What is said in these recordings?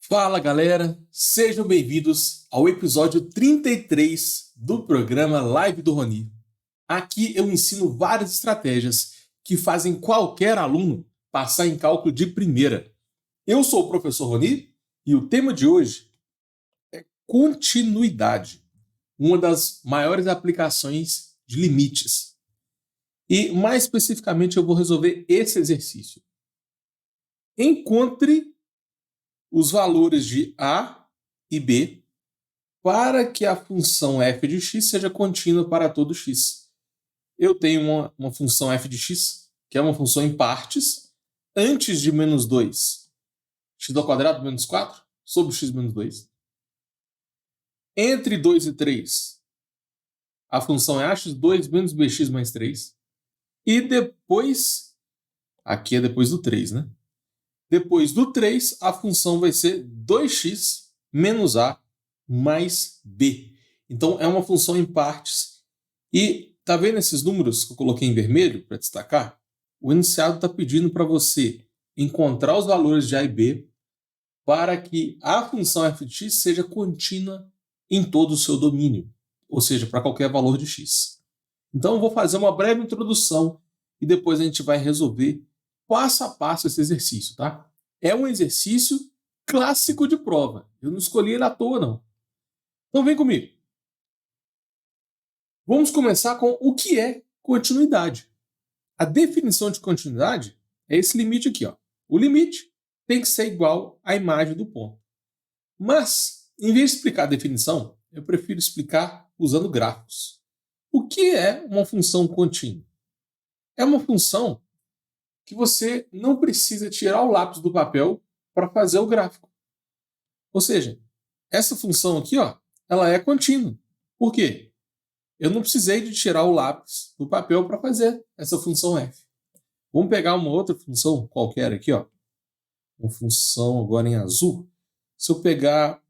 Fala galera, sejam bem-vindos ao episódio 33 do programa Live do Roni. Aqui eu ensino várias estratégias que fazem qualquer aluno passar em cálculo de primeira. Eu sou o professor Roni e o tema de hoje é continuidade, uma das maiores aplicações de limites. E mais especificamente eu vou resolver esse exercício. Encontre os valores de A e B para que a função f de x seja contínua para todo x. Eu tenho uma função f de x, que é uma função em partes, antes de menos 2, x ao quadrado menos 4, sobre x menos 2. Entre 2 e 3, a função é ax2 menos bx mais 3. E depois, aqui é depois do 3, né? Depois do 3, a função vai ser 2x menos a mais b. Então, é uma função em partes. E tá vendo esses números que eu coloquei em vermelho para destacar? O enunciado está pedindo para você encontrar os valores de a e b para que a função f de x seja contínua em todo o seu domínio, ou seja, para qualquer valor de x. Então, eu vou fazer uma breve introdução e depois a gente vai resolver passo a passo esse exercício, tá? É um exercício clássico de prova. Eu não escolhi ele à toa, não. Então vem comigo. Vamos começar com o que é continuidade. A definição de continuidade é esse limite aqui, ó. O limite tem que ser igual à imagem do ponto. Mas, em vez de explicar a definição, eu prefiro explicar usando gráficos. O que é uma função contínua? É uma função que você não precisa tirar o lápis do papel para fazer o gráfico. Ou seja, essa função aqui, ó, ela é contínua. Por quê? Eu não precisei de tirar o lápis do papel para fazer essa função f. Vamos pegar uma outra função qualquer aqui, ó. Uma função agora em azul. Se eu pegar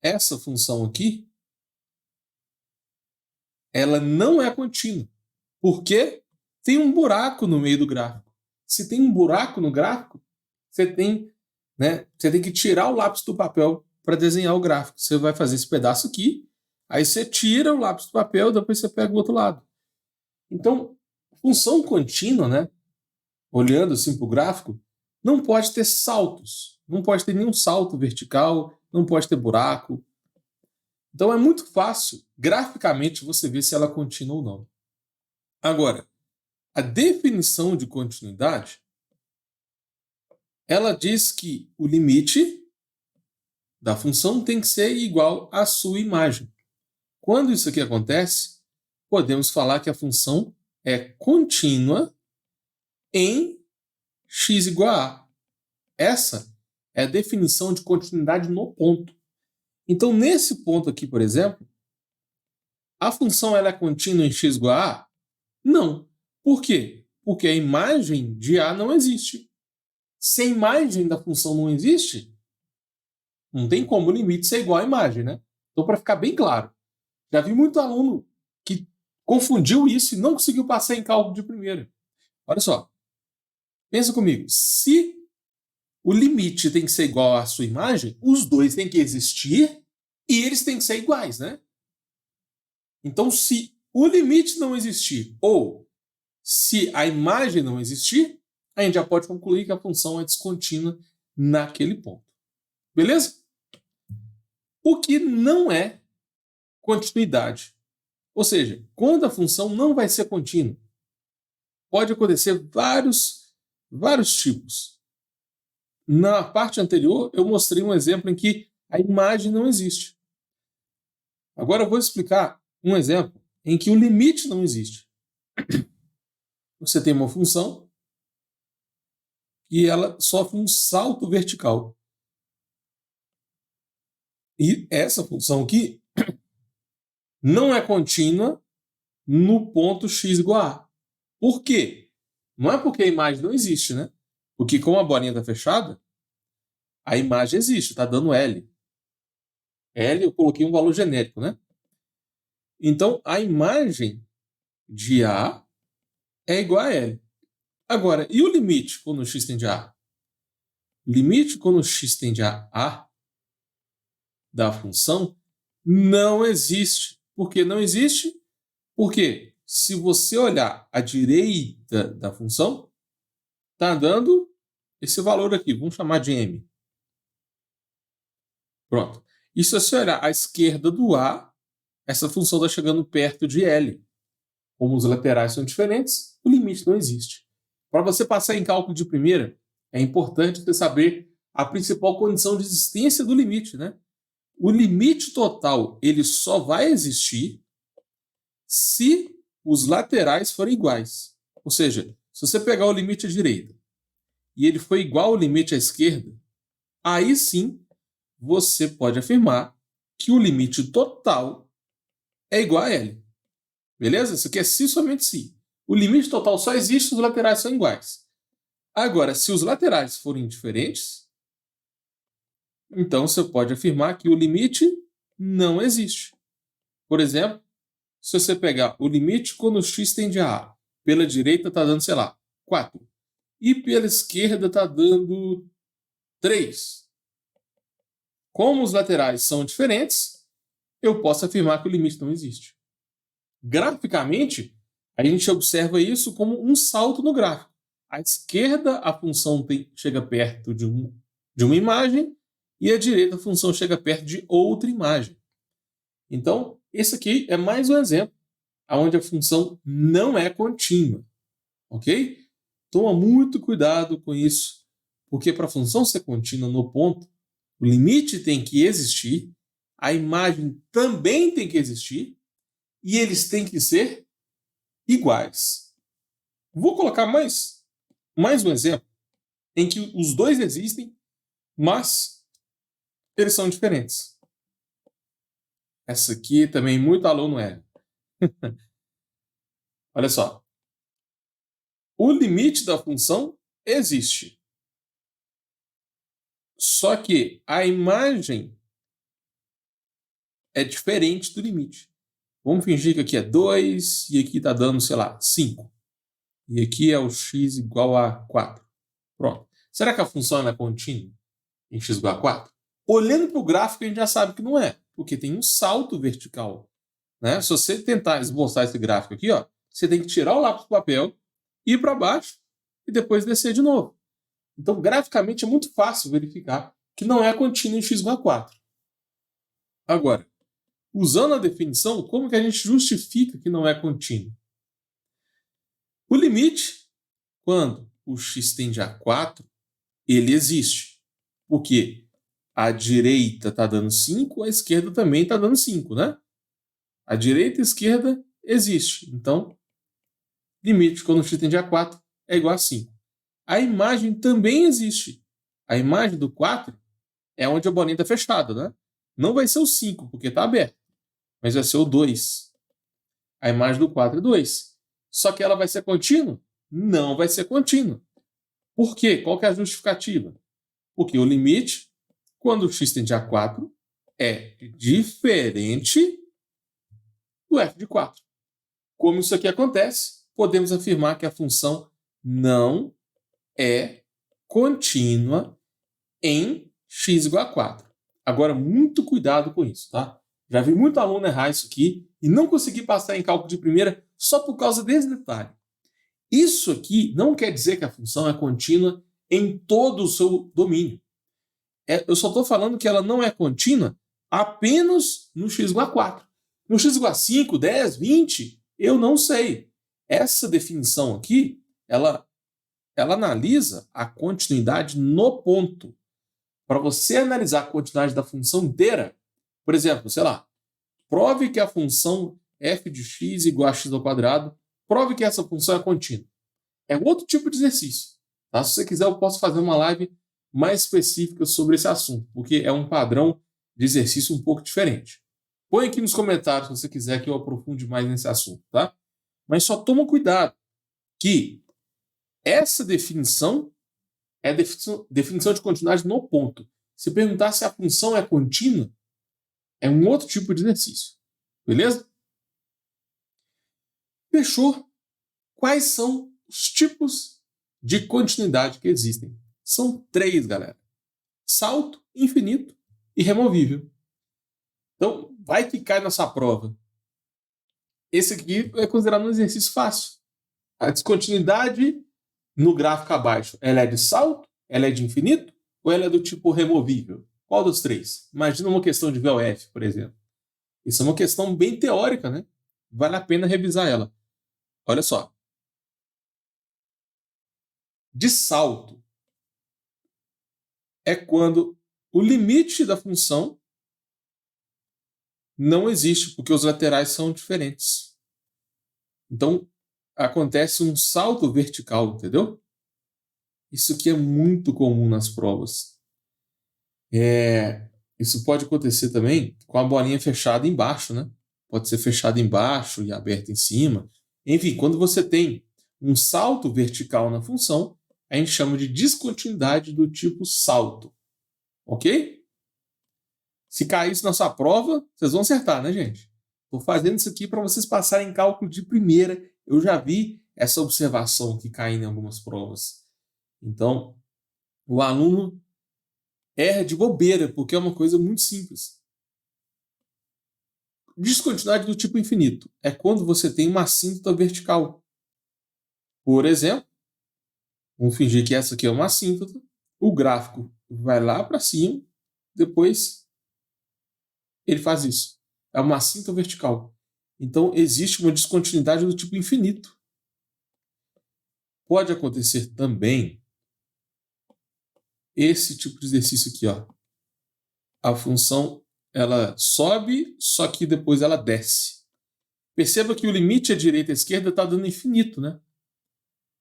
essa função aqui, ela não é contínua. Por quê? Tem um buraco no meio do gráfico. Se tem um buraco no gráfico, você tem que tirar o lápis do papel para desenhar o gráfico. Você vai fazer esse pedaço aqui, aí você tira o lápis do papel, depois você pega o outro lado. Então, função contínua, né, olhando assim para o gráfico, não pode ter saltos, não pode ter nenhum salto vertical, não pode ter buraco. Então é muito fácil, graficamente, você ver se ela é contínua ou não. Agora, a definição de continuidade, ela diz que o limite da função tem que ser igual à sua imagem. Quando isso aqui acontece, podemos falar que a função é contínua em x igual a a. Essa é a definição de continuidade no ponto. Então, nesse ponto aqui, por exemplo, a função ela é contínua em x igual a a? Não. Por quê? Porque a imagem de a não existe. Se a imagem da função não existe, não tem como o limite ser igual à imagem, né? Então, para ficar bem claro, já vi muito aluno que confundiu isso e não conseguiu passar em cálculo de primeira. Olha só, pensa comigo. Se o limite tem que ser igual à sua imagem, os dois têm que existir e eles têm que ser iguais, né? Então, se o limite não existir ou se a imagem não existir, a gente já pode concluir que a função é descontínua naquele ponto. Beleza? O que não é continuidade. Ou seja, quando a função não vai ser contínua, pode acontecer vários tipos. Na parte anterior, eu mostrei um exemplo em que a imagem não existe. Agora eu vou explicar um exemplo em que o limite não existe. Você tem uma função e ela sofre um salto vertical. E essa função aqui não é contínua no ponto x igual a a. Por quê? Não é porque a imagem não existe, né? Porque como a bolinha está fechada, a imagem existe, está dando L. L eu coloquei um valor genérico, né? Então, a imagem de A é igual a L. Agora, e o limite quando x tende a A? O limite quando x tende a A da função não existe. Por que não existe? Porque se você olhar à direita da função, está dando esse valor aqui, vamos chamar de m. Pronto. E se você olhar à esquerda do A, essa função está chegando perto de L. Como os laterais são diferentes, o limite não existe. Para você passar em cálculo de primeira, é importante você saber a principal condição de existência do limite, né? O limite total ele só vai existir se os laterais forem iguais. Ou seja, se você pegar o limite à direita e ele for igual ao limite à esquerda, aí sim você pode afirmar que o limite total é igual a L. Beleza? Isso aqui é se somente se. O limite total só existe se os laterais são iguais. Agora, se os laterais forem diferentes, então você pode afirmar que o limite não existe. Por exemplo, se você pegar o limite quando x tende a A, pela direita está dando, sei lá, 4. E pela esquerda está dando 3. Como os laterais são diferentes, eu posso afirmar que o limite não existe. Graficamente, a gente observa isso como um salto no gráfico. À esquerda, a função chega perto de uma imagem e à direita, a função chega perto de outra imagem. Então, esse aqui é mais um exemplo onde a função não é contínua. Ok? Toma muito cuidado com isso, porque para a função ser contínua no ponto, o limite tem que existir, a imagem também tem que existir, e eles têm que ser iguais. Vou colocar mais um exemplo em que os dois existem, mas eles são diferentes. Essa aqui também muito aluno erra. Olha só. O limite da função existe. Só que a imagem é diferente do limite. Vamos fingir que aqui é 2 e aqui está dando, sei lá, 5. E aqui é o x igual a 4. Pronto. Será que a função é contínua em x igual a 4? Olhando para o gráfico, a gente já sabe que não é, porque tem um salto vertical. Né? Se você tentar esboçar esse gráfico aqui, ó, você tem que tirar o lápis do papel, ir para baixo e depois descer de novo. Então, graficamente, é muito fácil verificar que não é contínua em x igual a 4. Agora, usando a definição, como que a gente justifica que não é contínuo? O limite, quando o x tende a 4, ele existe. Porque a direita está dando 5, a esquerda também está dando 5, né? A direita e a esquerda existe. Então, limite quando o x tende a 4 é igual a 5. A imagem também existe. A imagem do 4 é onde a bolinha está fechada, né? Não vai ser o 5, porque está aberto. Mas vai ser o 2. A imagem do 4 é 2. Só que ela vai ser contínua? Não vai ser contínua. Por quê? Qual que é a justificativa? Porque o limite, quando o x tende a 4, é diferente do f de 4. Como isso aqui acontece, podemos afirmar que a função não é contínua em x igual a 4. Agora, muito cuidado com isso, tá? Já vi muito aluno errar isso aqui e não conseguir passar em cálculo de primeira só por causa desse detalhe. Isso aqui não quer dizer que a função é contínua em todo o seu domínio. Eu só estou falando que ela não é contínua apenas no x igual a 4. No x igual a 5, 10, 20, eu não sei. Essa definição aqui, ela analisa a continuidade no ponto. Para você analisar a continuidade da função inteira, por exemplo, sei lá, prove que a função f de x igual a x ao quadrado, prove que essa função é contínua. É outro tipo de exercício. Tá? Se você quiser, eu posso fazer uma live mais específica sobre esse assunto, porque é um padrão de exercício um pouco diferente. Põe aqui nos comentários se você quiser que eu aprofunde mais nesse assunto, tá? Mas só toma cuidado que essa definição é a definição de continuidade no ponto. Se perguntar se a função é contínua, é um outro tipo de exercício. Beleza? Fechou? Quais são os tipos de continuidade que existem? São 3, galera. Salto, infinito e removível. Então, vai que cai na sua prova. Esse aqui é considerado um exercício fácil. A descontinuidade no gráfico abaixo, ela é de salto, ela é de infinito ou ela é do tipo removível? Qual dos três? Imagina uma questão de VOF, por exemplo. Isso é uma questão bem teórica, né? Vale a pena revisar ela. Olha só. De salto é quando o limite da função não existe, porque os laterais são diferentes. Então, acontece um salto vertical, entendeu? Isso aqui é muito comum nas provas. Isso pode acontecer também com a bolinha fechada embaixo, né? Pode ser fechada embaixo e aberta em cima. Enfim, quando você tem um salto vertical na função, a gente chama de descontinuidade do tipo salto. Ok? Se cair isso na sua prova, vocês vão acertar, né, gente? Estou fazendo isso aqui para vocês passarem cálculo de primeira. Eu já vi essa observação que cai em algumas provas. Então, o aluno erra de bobeira, porque é uma coisa muito simples. Descontinuidade do tipo infinito é quando você tem uma assíntota vertical. Por exemplo, vamos fingir que essa aqui é uma assíntota, o gráfico vai lá para cima, depois ele faz isso. É uma assíntota vertical. Então, existe uma descontinuidade do tipo infinito. Pode acontecer também esse tipo de exercício aqui, ó. A função ela sobe, só que depois ela desce. Perceba que o limite à direita e à esquerda está dando infinito, né?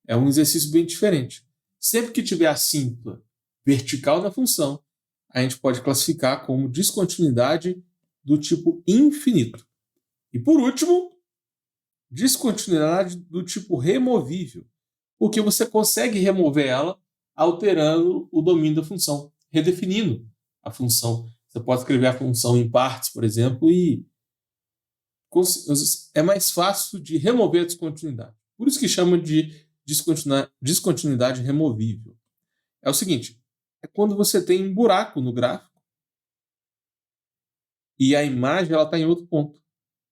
É um exercício bem diferente. Sempre que tiver assíntota vertical na função, a gente pode classificar como descontinuidade do tipo infinito. E por último, descontinuidade do tipo removível, porque você consegue remover ela alterando o domínio da função, redefinindo a função. Você pode escrever a função em partes, por exemplo, e é mais fácil de remover a descontinuidade. Por isso que chama de descontinuidade removível. É o seguinte, é quando você tem um buraco no gráfico e a imagem está em outro ponto.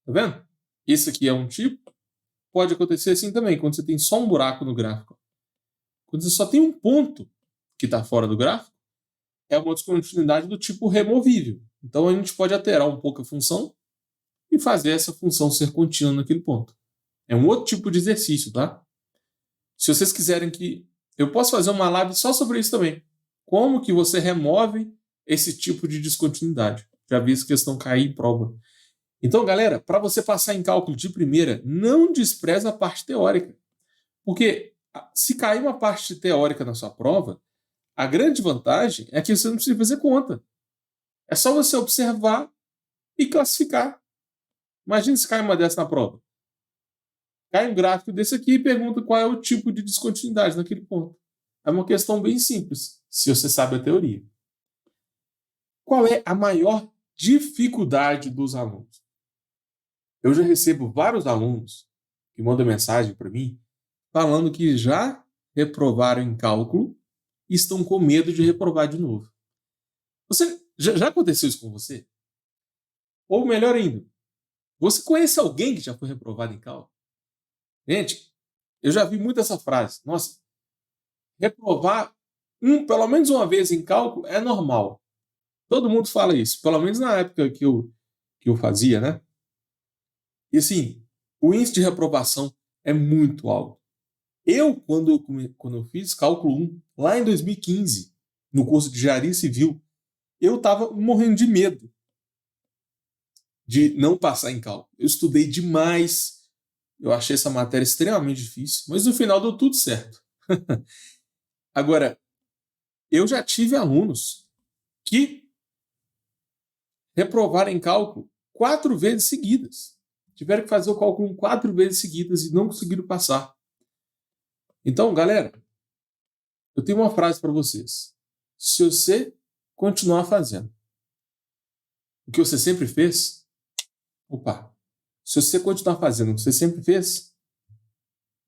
Tá vendo? Esse aqui é um tipo. Pode acontecer assim também, quando você tem só um buraco no gráfico. Quando você só tem um ponto que está fora do gráfico, é uma descontinuidade do tipo removível. Então a gente pode alterar um pouco a função e fazer essa função ser contínua naquele ponto. É um outro tipo de exercício, tá? Se vocês quiserem que... Eu posso fazer uma live só sobre isso também. Como que você remove esse tipo de descontinuidade. Já vi essa questão cair em prova. Então, galera, para você passar em cálculo de primeira, não despreza a parte teórica. Porque se cair uma parte teórica na sua prova, a grande vantagem é que você não precisa fazer conta. É só você observar e classificar. Imagina se cai uma dessa na prova. Cai um gráfico desse aqui e pergunta qual é o tipo de descontinuidade naquele ponto. É uma questão bem simples, se você sabe a teoria. Qual é a maior dificuldade dos alunos? Eu já recebo vários alunos que mandam mensagem para mim falando que já reprovaram em cálculo e estão com medo de reprovar de novo. Já aconteceu isso com você? Ou melhor ainda, você conhece alguém que já foi reprovado em cálculo? Gente, eu já vi muito essa frase. Nossa, reprovar pelo menos uma vez em cálculo é normal. Todo mundo fala isso, pelo menos na época que eu fazia, né? E assim, o índice de reprovação é muito alto. Quando eu fiz cálculo 1, lá em 2015, no curso de engenharia civil, eu estava morrendo de medo de não passar em cálculo. Eu estudei demais, eu achei essa matéria extremamente difícil, mas no final deu tudo certo. Agora, eu já tive alunos que reprovaram em cálculo 4 vezes seguidas. Tiveram que fazer o cálculo 4 vezes seguidas e não conseguiram passar. Então, galera, eu tenho uma frase para vocês. Se você continuar fazendo o que você sempre fez, se você continuar fazendo o que você sempre fez,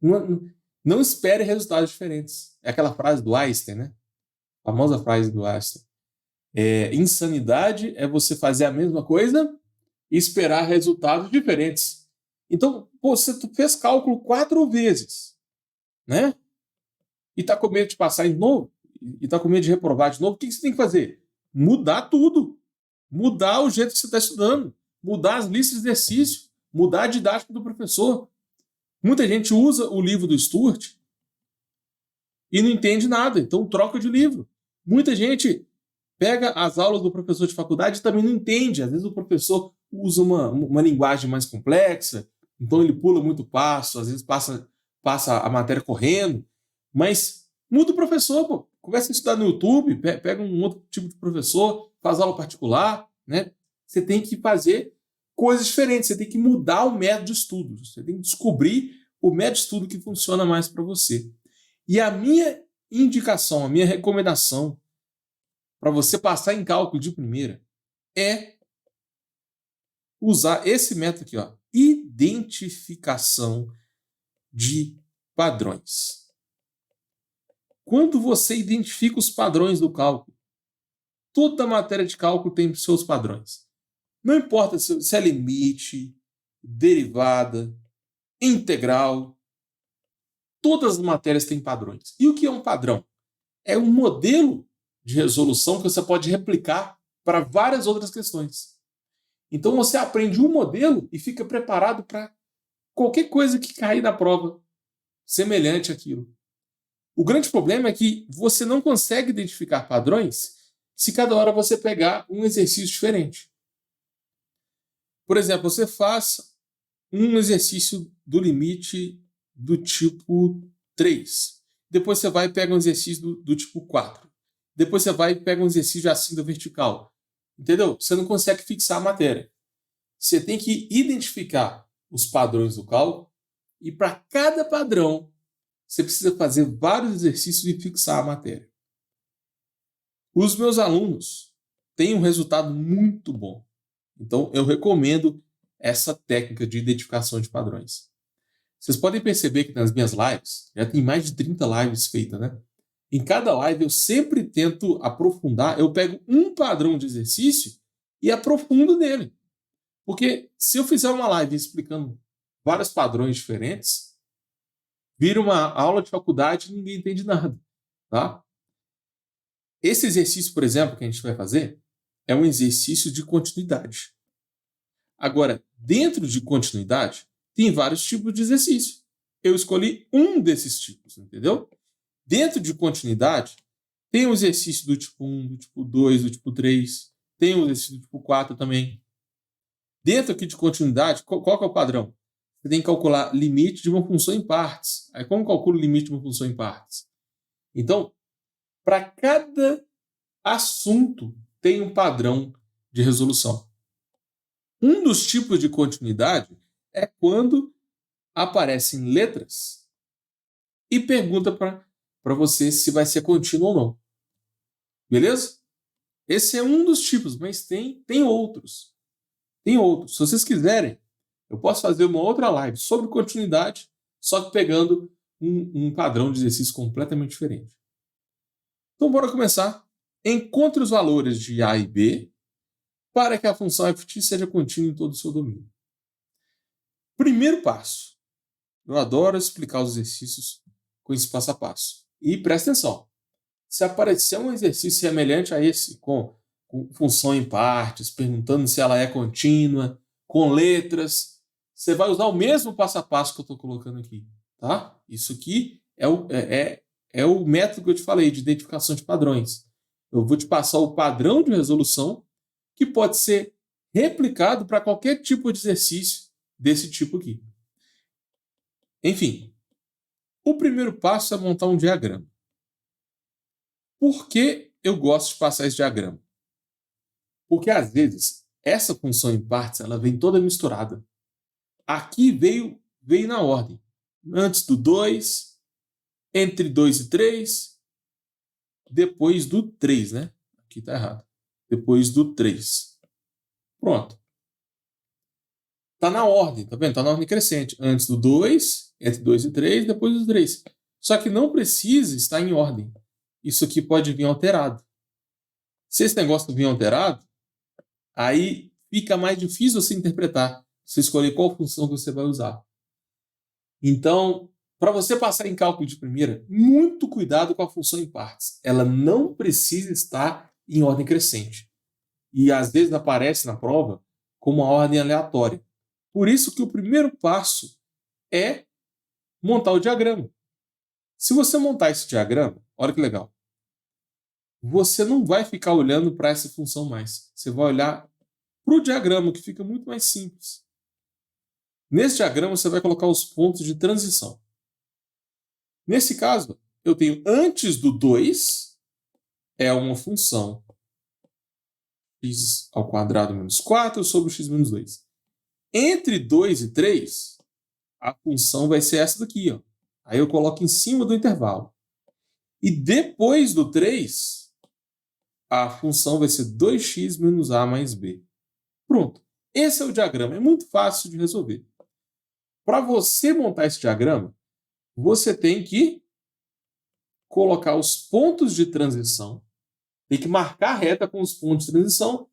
não espere resultados diferentes. É aquela frase do Einstein, né? A famosa frase do Einstein. Insanidade é você fazer a mesma coisa e esperar resultados diferentes. Então, você fez cálculo 4 vezes, né? E está com medo de passar de novo, e está com medo de reprovar de novo, o que você tem que fazer? Mudar tudo. Mudar o jeito que você está estudando. Mudar as listas de exercício. Mudar a didática do professor. Muita gente usa o livro do Stuart e não entende nada, então troca de livro. Muita gente pega as aulas do professor de faculdade e também não entende. Às vezes o professor usa uma linguagem mais complexa, então ele pula muito passo, às vezes passa a matéria correndo, mas muda o professor, pô. Começa a estudar no YouTube, pega um outro tipo de professor, faz aula particular, né? Você tem que fazer coisas diferentes, você tem que mudar o método de estudo, você tem que descobrir o método de estudo que funciona mais para você. E a minha indicação, a minha recomendação para você passar em cálculo de primeira é usar esse método aqui, ó, identificação de padrões. Quando você identifica os padrões do cálculo, toda matéria de cálculo tem seus padrões. Não importa se é limite, derivada, integral, todas as matérias têm padrões. E o que é um padrão? É um modelo de resolução que você pode replicar para várias outras questões. Então você aprende um modelo e fica preparado para qualquer coisa que cair na prova semelhante àquilo. O grande problema é que você não consegue identificar padrões se cada hora você pegar um exercício diferente. Por exemplo, você faz um exercício do limite do tipo 3. Depois você vai e pega um exercício do tipo 4. Depois você vai e pega um exercício assim da vertical. Entendeu? Você não consegue fixar a matéria. Você tem que identificar os padrões do cálculo e para cada padrão você precisa fazer vários exercícios e fixar a matéria. Os meus alunos têm um resultado muito bom. Então, eu recomendo essa técnica de identificação de padrões. Vocês podem perceber que nas minhas lives, já tem mais de 30 lives feitas, né? Em cada live eu sempre tento aprofundar, eu pego um padrão de exercício e aprofundo nele. Porque se eu fizer uma live explicando vários padrões diferentes, vira uma aula de faculdade e ninguém entende nada, tá? Esse exercício, por exemplo, que a gente vai fazer, é um exercício de continuidade. Agora, dentro de continuidade, tem vários tipos de exercício. Eu escolhi um desses tipos, entendeu? Dentro de continuidade, tem o exercício do tipo 1, do tipo 2, do tipo 3, tem o exercício do tipo 4 também. Dentro aqui de continuidade, qual que é o padrão? Você tem que calcular limite de uma função em partes. Aí como calcula o limite de uma função em partes? Então, para cada assunto tem um padrão de resolução. Um dos tipos de continuidade é quando aparecem letras e pergunta para você se vai ser contínuo ou não. Beleza? Esse é um dos tipos, mas tem outros. Tem outros. Se vocês quiserem, eu posso fazer uma outra live sobre continuidade, só que pegando um padrão de exercício completamente diferente. Então, bora começar. Encontre os valores de A e B para que a função ft seja contínua em todo o seu domínio. Primeiro passo. Eu adoro explicar os exercícios com esse passo a passo. E presta atenção. Se aparecer um exercício semelhante a esse, com função em partes, perguntando se ela é contínua, com letras, você vai usar o mesmo passo a passo que eu estou colocando aqui. Tá? Isso aqui é o método que eu te falei, de identificação de padrões. Eu vou te passar o padrão de resolução que pode ser replicado para qualquer tipo de exercício desse tipo aqui. Enfim, o primeiro passo é montar um diagrama. Por que eu gosto de passar esse diagrama? Porque, às vezes, essa função em partes ela vem toda misturada. Aqui veio na ordem. Antes do 2, entre 2 e 3, depois do 3, né? Aqui está errado. Depois do 3. Pronto. Está na ordem, tá vendo? Está na ordem crescente. Antes do 2, entre 2 e 3, depois do 3. Só que não precisa estar em ordem. Isso aqui pode vir alterado. Se esse negócio vir alterado, aí fica mais difícil você interpretar, você escolher qual função que você vai usar. Então, para você passar em cálculo de primeira, muito cuidado com a função em partes. Ela não precisa estar em ordem crescente. E às vezes aparece na prova como uma ordem aleatória. Por isso que o primeiro passo é montar o diagrama. Se você montar esse diagrama, olha que legal. Você não vai ficar olhando para essa função mais. Você vai olhar para o diagrama, que fica muito mais simples. Nesse diagrama, você vai colocar os pontos de transição. Nesse caso, eu tenho antes do 2, é uma função x² menos 4 sobre x menos 2. Entre 2 e 3, a função vai ser essa daqui, ó. Aí eu coloco em cima do intervalo. E depois do 3, a função vai ser 2x menos a mais b. Pronto. Esse é o diagrama. É muito fácil de resolver. Para você montar esse diagrama, você tem que colocar os pontos de transição, tem que marcar a reta com os pontos de transição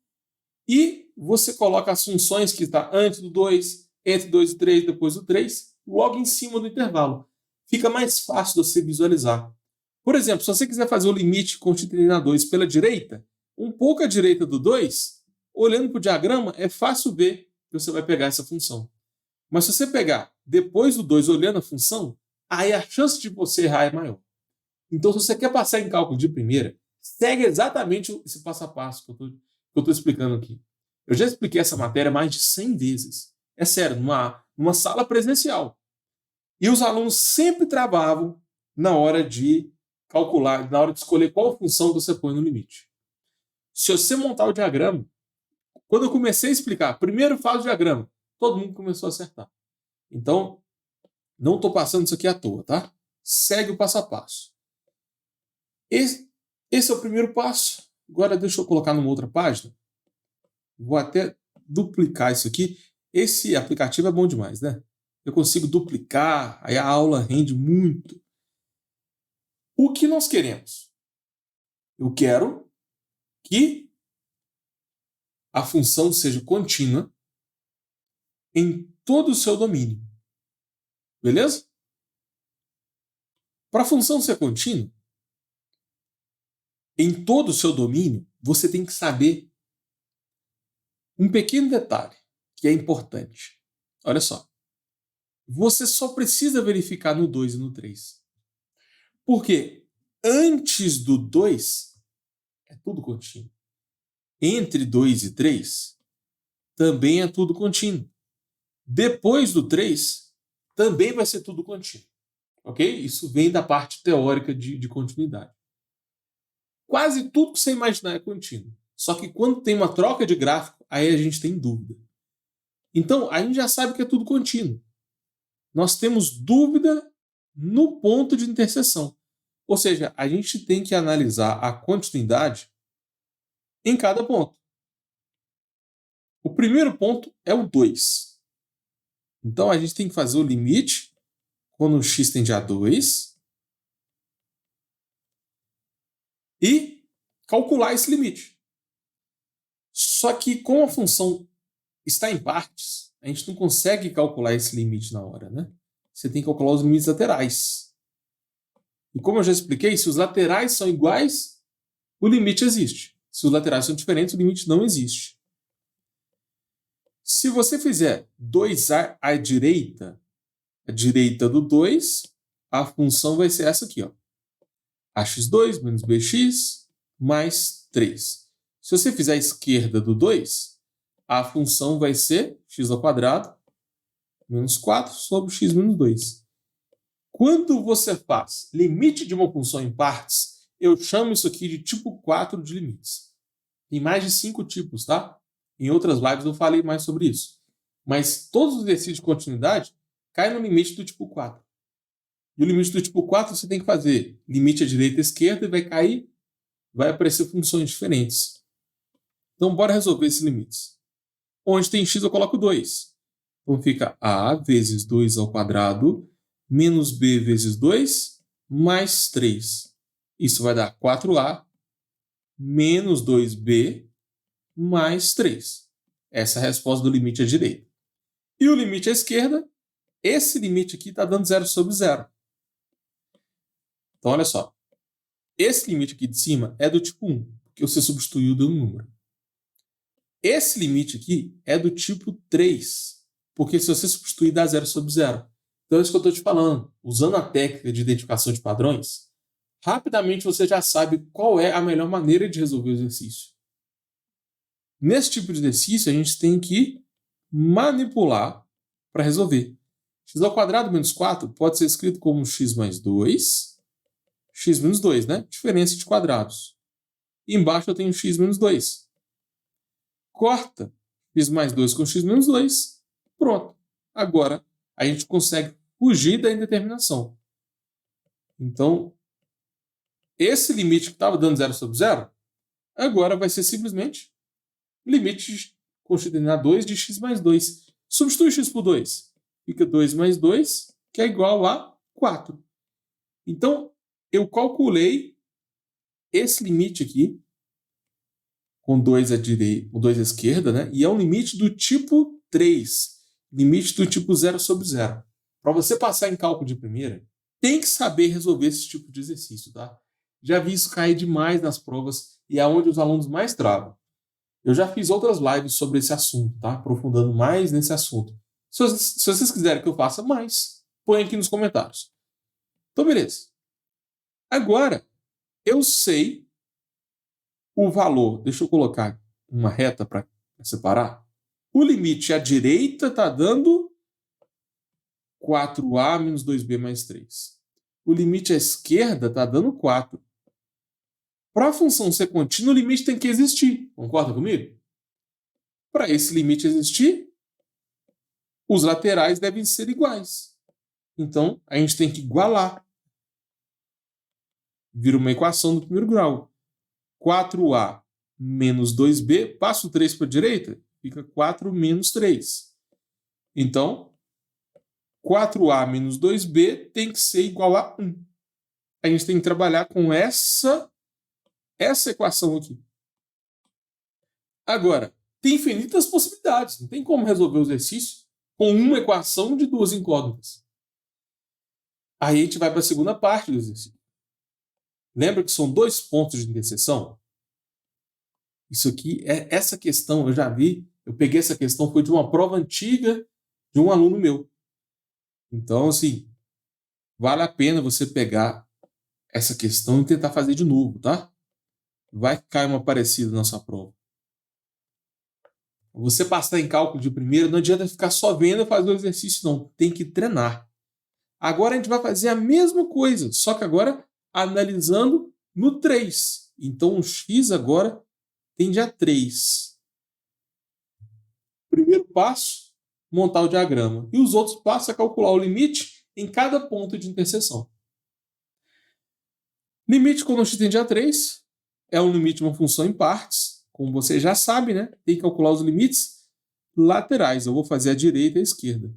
e você coloca as funções que estão antes do 2, entre 2 e 3, depois do 3, logo em cima do intervalo. Fica mais fácil de você visualizar. Por exemplo, se você quiser fazer o limite contínuo na 2 pela direita, um pouco à direita do 2, olhando para o diagrama, é fácil ver que você vai pegar essa função. Mas se você pegar depois do 2 olhando a função, aí a chance de você errar é maior. Então, se você quer passar em cálculo de primeira, segue exatamente esse passo a passo que eu estou explicando aqui. Eu já expliquei essa matéria mais de 100 vezes. É sério, numa sala presencial. E os alunos sempre travavam na hora de calcular, na hora de escolher qual função você põe no limite. Se você montar o diagrama, quando eu comecei a explicar, primeiro faz o diagrama, todo mundo começou a acertar. Então, não estou passando isso aqui à toa, tá? Segue o passo a passo. Esse é o primeiro passo. Agora deixa eu colocar numa outra página. Vou até duplicar isso aqui. Esse aplicativo é bom demais, né? Eu consigo duplicar, aí a aula rende muito. O que nós queremos? Eu quero que a função seja contínua em todo o seu domínio. Beleza? Para a função ser contínua, em todo o seu domínio, você tem que saber um pequeno detalhe que é importante. Olha só. Você só precisa verificar no 2 e no 3. Porque antes do 2 é tudo contínuo. Entre 2 e 3 também é tudo contínuo. Depois do 3 também vai ser tudo contínuo. Ok? Isso vem da parte teórica de continuidade. Quase tudo que você imaginar é contínuo. Só que quando tem uma troca de gráfico, aí a gente tem dúvida. Então, a gente já sabe que é tudo contínuo. Nós temos dúvida no ponto de interseção. Ou seja, a gente tem que analisar a continuidade em cada ponto. O primeiro ponto é o 2. Então, a gente tem que fazer o limite quando o x tende a 2 e calcular esse limite. Só que como a função está em partes, a gente não consegue calcular esse limite na hora, né? Você tem que calcular os limites laterais. E como eu já expliquei, se os laterais são iguais, o limite existe. Se os laterais são diferentes, o limite não existe. Se você fizer 2a à direita do 2, a função vai ser essa aqui, ó. ax2 menos bx mais 3. Se você fizer a esquerda do 2, a função vai ser x² menos 4 sobre x menos 2. Quando você faz limite de uma função em partes, eu chamo isso aqui de tipo 4 de limites. Tem mais de 5 tipos, tá? Em outras lives eu falei mais sobre isso. Mas todos os exercícios de continuidade caem no limite do tipo 4. E o limite do tipo 4 você tem que fazer limite à direita e à esquerda e vai aparecer funções diferentes. Então bora resolver esses limites. Onde tem x eu coloco 2. Então fica a vezes 2² menos b vezes 2 mais 3. Isso vai dar 4a menos 2b mais 3. Essa é a resposta do limite à direita. E o limite à esquerda, esse limite aqui está dando 0 sobre 0. Então, olha só. Esse limite aqui de cima é do tipo 1, porque você substituiu de um número. Esse limite aqui é do tipo 3, porque se você substituir dá 0 sobre 0. Então é isso que eu estou te falando. Usando a técnica de identificação de padrões, rapidamente você já sabe qual é a melhor maneira de resolver o exercício. Nesse tipo de exercício, a gente tem que manipular para resolver. X ao quadrado menos 4 pode ser escrito como x mais 2, x menos 2, né? Diferença de quadrados. E embaixo eu tenho x menos 2. Corta x mais 2 com x menos 2. Pronto. Agora a gente consegue fugir da indeterminação. Então, esse limite que estava dando 0 sobre 0, agora vai ser simplesmente limite constituindo a 2 de x mais 2. Substitui x por 2. Fica 2 mais 2, que é igual a 4. Então, eu calculei esse limite aqui, com 2 à direita, com 2 à esquerda, né? E é um limite do tipo 3. Limite do tipo 0 sobre 0. Para você passar em cálculo de primeira, tem que saber resolver esse tipo de exercício, tá? Já vi isso cair demais nas provas e é onde os alunos mais travam. Eu já fiz outras lives sobre esse assunto, tá? Aprofundando mais nesse assunto. Se vocês quiserem que eu faça mais, põe aqui nos comentários. Então, beleza. Agora, eu sei o valor. Deixa eu colocar uma reta para separar. O limite à direita está dando 4a menos 2b mais 3. O limite à esquerda está dando 4. Para a função ser contínua, o limite tem que existir. Concorda comigo? Para esse limite existir, os laterais devem ser iguais. Então, a gente tem que igualar. Vira uma equação do primeiro grau. 4a menos 2b, passa o 3 para a direita, fica 4 menos 3. Então, 4a menos 2b tem que ser igual a 1. A gente tem que trabalhar com essa equação aqui. Agora, tem infinitas possibilidades. Não tem como resolver o exercício com uma equação de duas incógnitas. Aí a gente vai para a segunda parte do exercício. Lembra que são 2 pontos de interseção? Isso aqui, essa questão, eu já vi, eu peguei essa questão, foi de uma prova antiga de um aluno meu. Então, assim, vale a pena você pegar essa questão e tentar fazer de novo, tá? Vai cair uma parecida na sua prova. Você passar em cálculo de primeira, não adianta ficar só vendo e fazer o exercício, não. Tem que treinar. Agora a gente vai fazer a mesma coisa, só que agora analisando no 3. Então o x agora tende a 3. Primeiro passo, montar o diagrama. E os outros passos é calcular o limite em cada ponto de interseção. Limite quando o x tende a 3 é um limite de uma função em partes. Como você já sabe, né? Tem que calcular os limites laterais. Eu vou fazer a direita e a esquerda.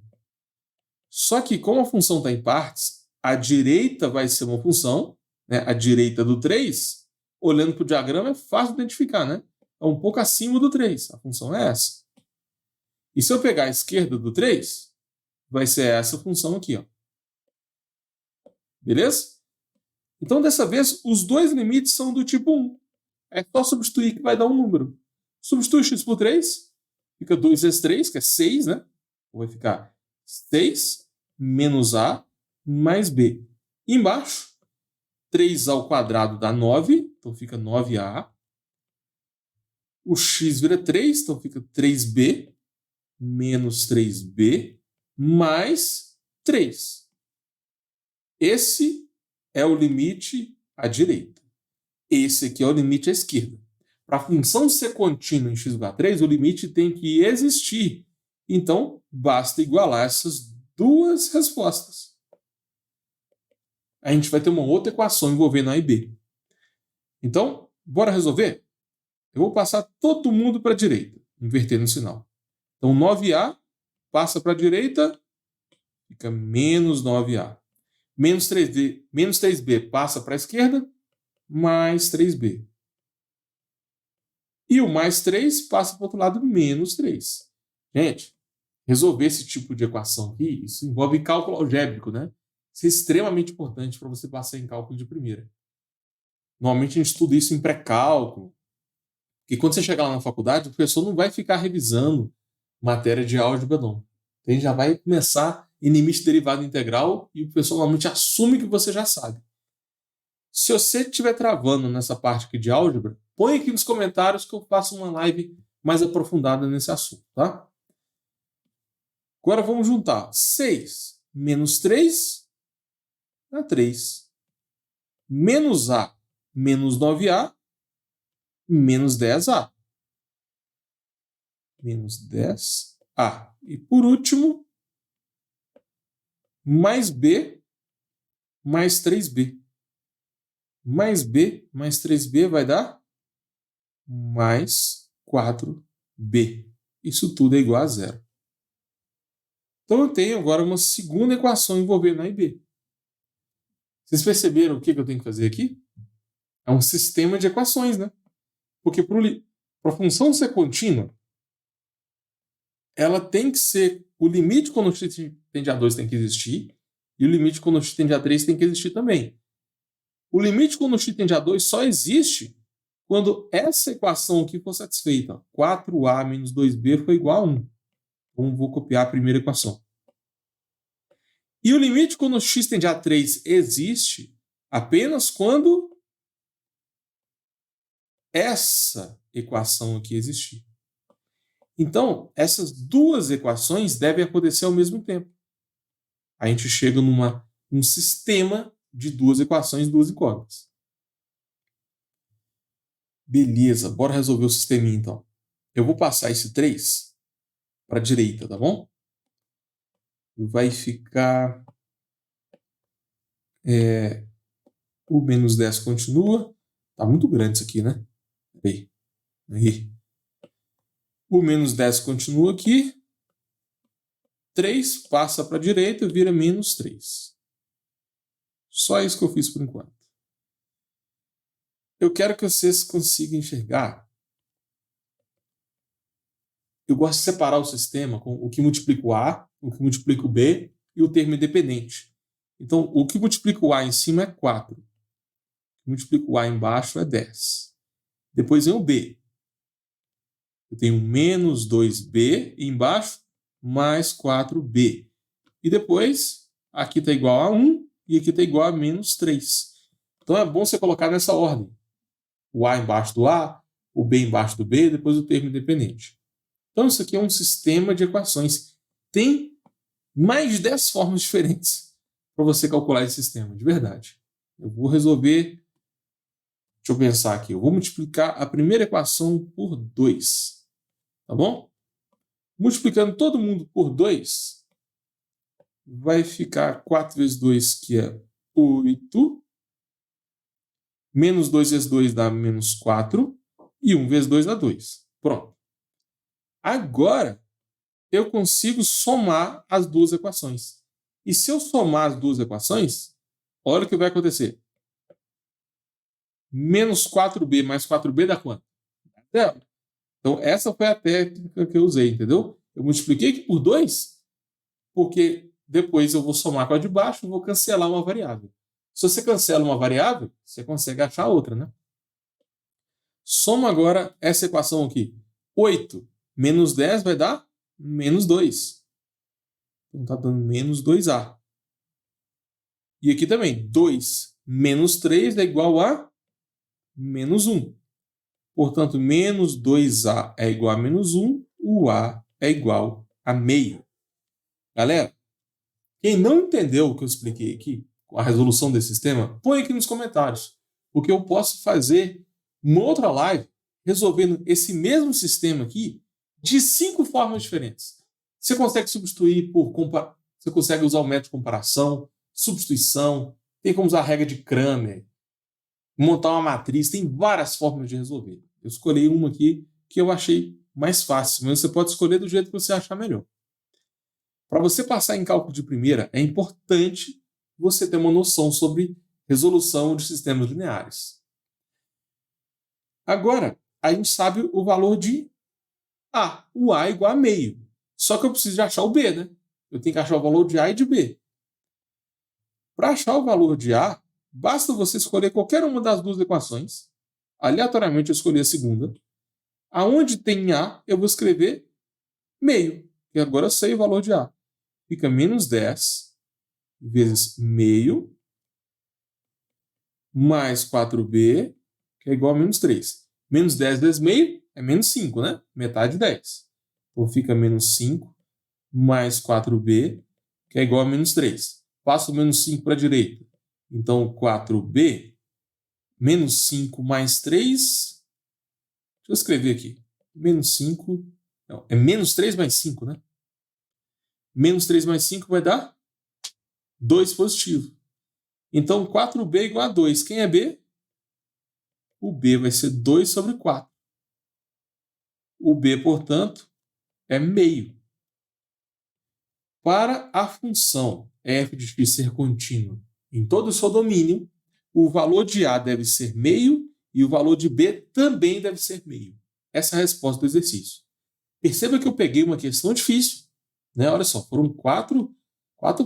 Só que como a função está em partes, a direita vai ser uma função, né? A direita do 3, olhando para o diagrama é fácil de identificar, né? É um pouco acima do 3. A função é essa. E se eu pegar a esquerda do 3, vai ser essa função aqui, ó. Beleza? Então, dessa vez, os dois limites são do tipo 1. É só substituir que vai dar um número. Substitui x por 3, fica 2 vezes 3, que é 6, né? Vai ficar 6 menos a mais b. E embaixo, 3 ao quadrado dá 9, então fica 9a. O x vira 3, então fica 3b menos 3b mais 3. Esse é o limite à direita. Esse aqui é o limite à esquerda. Para a função ser contínua em x igual a 3, o limite tem que existir. Então, basta igualar essas duas respostas. A gente vai ter uma outra equação envolvendo a e b. Então, bora resolver? Eu vou passar todo mundo para a direita, invertendo o sinal. Então, 9a passa para a direita, fica menos 9a. Menos 3b passa para a esquerda, mais 3b. E o mais 3 passa para o outro lado, menos 3. Gente, resolver esse tipo de equação aqui, isso envolve cálculo algébrico, né? Isso é extremamente importante para você passar em cálculo de primeira. Normalmente a gente estuda isso em pré-cálculo, porque quando você chegar lá na faculdade, o professor não vai ficar revisando matéria de álgebra, não. Então, a gente já vai começar em limite derivada integral e o professor normalmente assume que você já sabe. Se você estiver travando nessa parte aqui de álgebra, põe aqui nos comentários que eu faço uma live mais aprofundada nesse assunto, tá? Agora vamos juntar 6 menos 3 dá 3. Menos A menos 9A menos 10A. Menos 10A. E por último, mais B mais 3B. Mais B mais 3B vai dar mais 4B. Isso tudo é igual a zero. Então eu tenho agora uma segunda equação envolvendo A e B. Vocês perceberam o que eu tenho que fazer aqui? É um sistema de equações, né? Porque para a função ser contínua, ela tem que ser... O limite quando o x tende a 2 tem que existir, e o limite quando o x tende a 3 tem que existir também. O limite quando o x tende a 2 só existe quando essa equação aqui for satisfeita. 4a menos 2b foi igual a 1. Então, vou copiar a primeira equação. E o limite quando o x tende a 3 existe apenas quando essa equação aqui existir. Então, essas duas equações devem acontecer ao mesmo tempo. A gente chega num sistema de duas equações, duas incógnitas. Beleza, bora resolver o sisteminha então. Eu vou passar esse 3 para a direita, tá bom? Vai ficar... o menos 10 continua. Tá muito grande isso aqui, né? Aí. O menos 10 continua aqui. 3 passa para a direita e vira menos 3. Só isso que eu fiz por enquanto. Eu quero que vocês consigam enxergar. Eu gosto de separar o sistema com o que multiplica o A, o que multiplica o B e o termo independente. Então, o que multiplica o A em cima é 4. O que multiplica o A embaixo é 10. Depois vem o B. Eu tenho menos 2B e embaixo mais 4B. E depois, aqui está igual a 1 e aqui está igual a menos 3. Então é bom você colocar nessa ordem. O A embaixo do A, o B embaixo do B, depois o termo independente. Então isso aqui é um sistema de equações. Tem mais de 10 formas diferentes para você calcular esse sistema, de verdade. Eu vou resolver... Deixa eu pensar aqui. Eu vou multiplicar a primeira equação por 2. Tá bom? Multiplicando todo mundo por 2, vai ficar 4 vezes 2, que é 8. Menos 2 vezes 2 dá menos 4. E 1 vezes 2 dá 2. Pronto. Agora, eu consigo somar as duas equações. E se eu somar as duas equações, olha o que vai acontecer. Menos 4b mais 4b dá quanto? Então, essa foi a técnica que eu usei, entendeu? Eu multipliquei aqui por 2, porque depois eu vou somar com a de baixo e vou cancelar uma variável. Se você cancela uma variável, você consegue achar outra, né? Soma agora essa equação aqui. 8 menos 10 vai dar menos 2. Então está dando menos 2A. E aqui também, 2 menos 3 é igual a menos 1. Portanto, menos 2A é igual a menos 1, o A é igual a meio. Galera, quem não entendeu o que eu expliquei aqui, com a resolução desse sistema, põe aqui nos comentários. Porque eu posso fazer uma outra live resolvendo esse mesmo sistema aqui de 5 formas diferentes. Você consegue substituir você consegue usar o método de comparação, substituição, tem como usar a regra de Cramer, montar uma matriz, tem várias formas de resolver. Eu escolhi uma aqui que eu achei mais fácil, mas você pode escolher do jeito que você achar melhor. Para você passar em cálculo de primeira, é importante você ter uma noção sobre resolução de sistemas lineares. Agora, a gente sabe o valor de A. O A é igual a meio. Só que eu preciso de achar o B, né? Eu tenho que achar o valor de A e de B. Para achar o valor de A, basta você escolher qualquer uma das duas equações. Aleatoriamente eu escolhi a segunda. Aonde tem A, eu vou escrever meio. E agora eu sei o valor de A. Fica menos 10 vezes meio mais 4b, que é igual a menos 3. Menos 10 vezes meio é menos 5, né? Metade de 10. Então fica menos 5 mais 4b, que é igual a menos 3. Passo o menos 5 para a direita. Então 4b menos 5 mais 3. Deixa eu escrever aqui. Menos 5. Não, é menos 3 mais 5, né? Menos 3 mais 5 vai dar 2 positivo. Então 4b é igual a 2. Quem é b? O b vai ser 2 sobre 4. O b, portanto, é meio. Para a função f de x ser contínua em todo o seu domínio, o valor de a deve ser meio e o valor de b também deve ser meio. Essa é a resposta do exercício. Perceba que eu peguei uma questão difícil, né? Olha só, foram quatro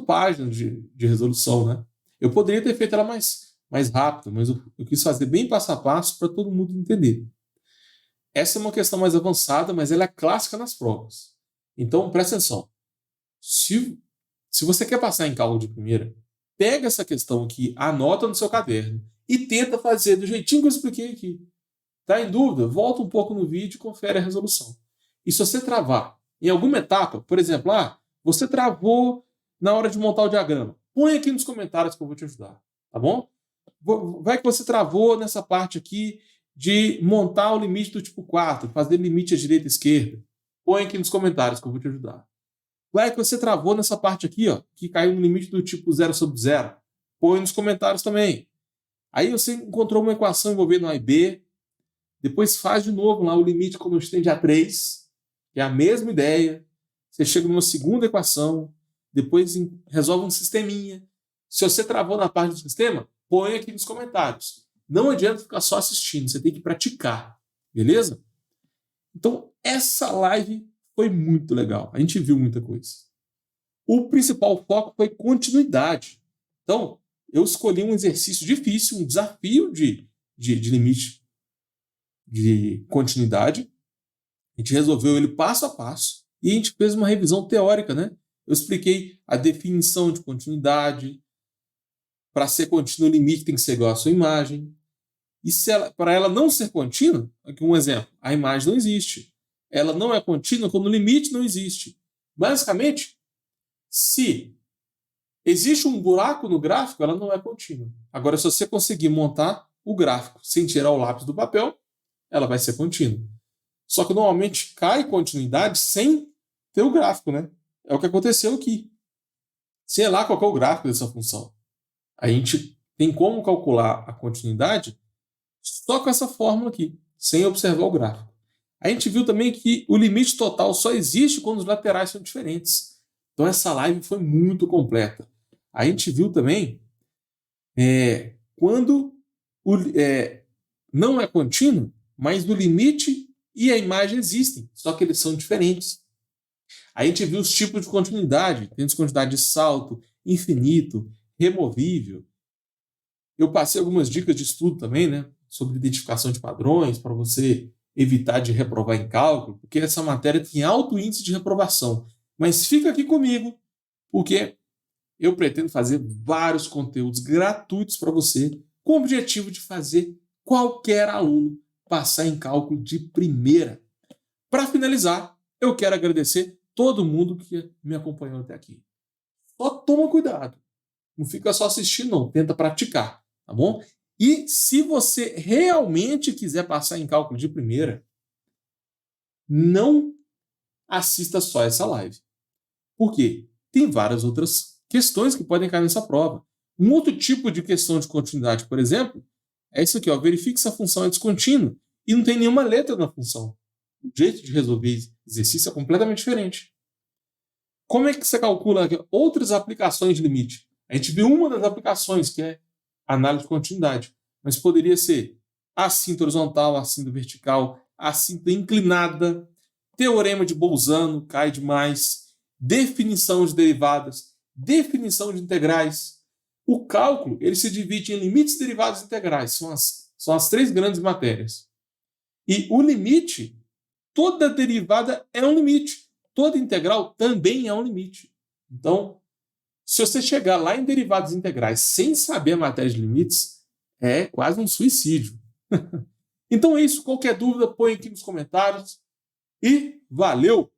páginas de resolução, né? Eu poderia ter feito ela mais rápido, mas eu quis fazer bem passo a passo para todo mundo entender. Essa é uma questão mais avançada, mas ela é clássica nas provas. Então, presta atenção. Se você quer passar em cálculo de primeira, pega essa questão aqui, anota no seu caderno e tenta fazer do jeitinho que eu expliquei aqui. Tá em dúvida? Volta um pouco no vídeo e confere a resolução. E se você travar em alguma etapa, por exemplo, você travou na hora de montar o diagrama, põe aqui nos comentários que eu vou te ajudar, tá bom? Vai que você travou nessa parte aqui de montar o limite do tipo 4, fazer limite à direita e esquerda. Põe aqui nos comentários que eu vou te ajudar. Vai que você travou nessa parte aqui, ó, que caiu no limite do tipo 0 sobre 0. Põe nos comentários também. Aí você encontrou uma equação envolvendo A e B. Depois faz de novo lá o limite quando estende a 3, que é a mesma ideia. Você chega numa segunda equação, depois resolve um sisteminha. Se você travou na parte do sistema, põe aqui nos comentários. Não adianta ficar só assistindo, você tem que praticar, beleza? Então, essa live foi muito legal. A gente viu muita coisa. O principal foco foi continuidade. Então, eu escolhi um exercício difícil, um desafio de limite de continuidade. A gente resolveu ele passo a passo e a gente fez uma revisão teórica, né? Eu expliquei a definição de continuidade. Para ser contínua, o limite tem que ser igual à sua imagem. E para ela não ser contínua, aqui um exemplo, a imagem não existe. Ela não é contínua quando o limite não existe. Basicamente, se existe um buraco no gráfico, ela não é contínua. Agora, se você conseguir montar o gráfico sem tirar o lápis do papel, ela vai ser contínua. Só que normalmente cai continuidade sem ter o gráfico, né? É o que aconteceu aqui. Sei lá qual é o gráfico dessa função. A gente tem como calcular a continuidade só com essa fórmula aqui, sem observar o gráfico. A gente viu também que o limite total só existe quando os laterais são diferentes. Então essa live foi muito completa. A gente viu também quando não é contínuo, mas o limite e a imagem existem, só que eles são diferentes. A gente viu os tipos de continuidade. Tem descontinuidade de salto, infinito, removível. Eu passei algumas dicas de estudo também, né, sobre identificação de padrões, para você evitar de reprovar em cálculo, porque essa matéria tem alto índice de reprovação. Mas fica aqui comigo, porque eu pretendo fazer vários conteúdos gratuitos para você, com o objetivo de fazer qualquer aluno passar em cálculo de primeira. Para finalizar, eu quero agradecer todo mundo que me acompanhou até aqui. Só toma cuidado. Não fica só assistindo, não. Tenta praticar, tá bom? E se você realmente quiser passar em cálculo de primeira, não assista só essa live. Por quê? Tem várias outras questões que podem cair nessa prova. Um outro tipo de questão de continuidade, por exemplo, é isso aqui, ó. Verifique se a função é descontínua e não tem nenhuma letra na função. O jeito de resolver exercício é completamente diferente. Como é que você calcula outras aplicações de limite? A gente viu uma das aplicações, que é análise de continuidade. Mas poderia ser assíntota horizontal, assíntota vertical, assim inclinada, teorema de Bolzano, cai demais, definição de derivadas, definição de integrais. O cálculo ele se divide em limites, derivadas e integrais. São as três grandes matérias. E o limite, toda derivada é um limite. Toda integral também é um limite. Então, se você chegar lá em derivadas integrais sem saber a matéria de limites, é quase um suicídio. Então é isso. Qualquer dúvida, põe aqui nos comentários. E valeu!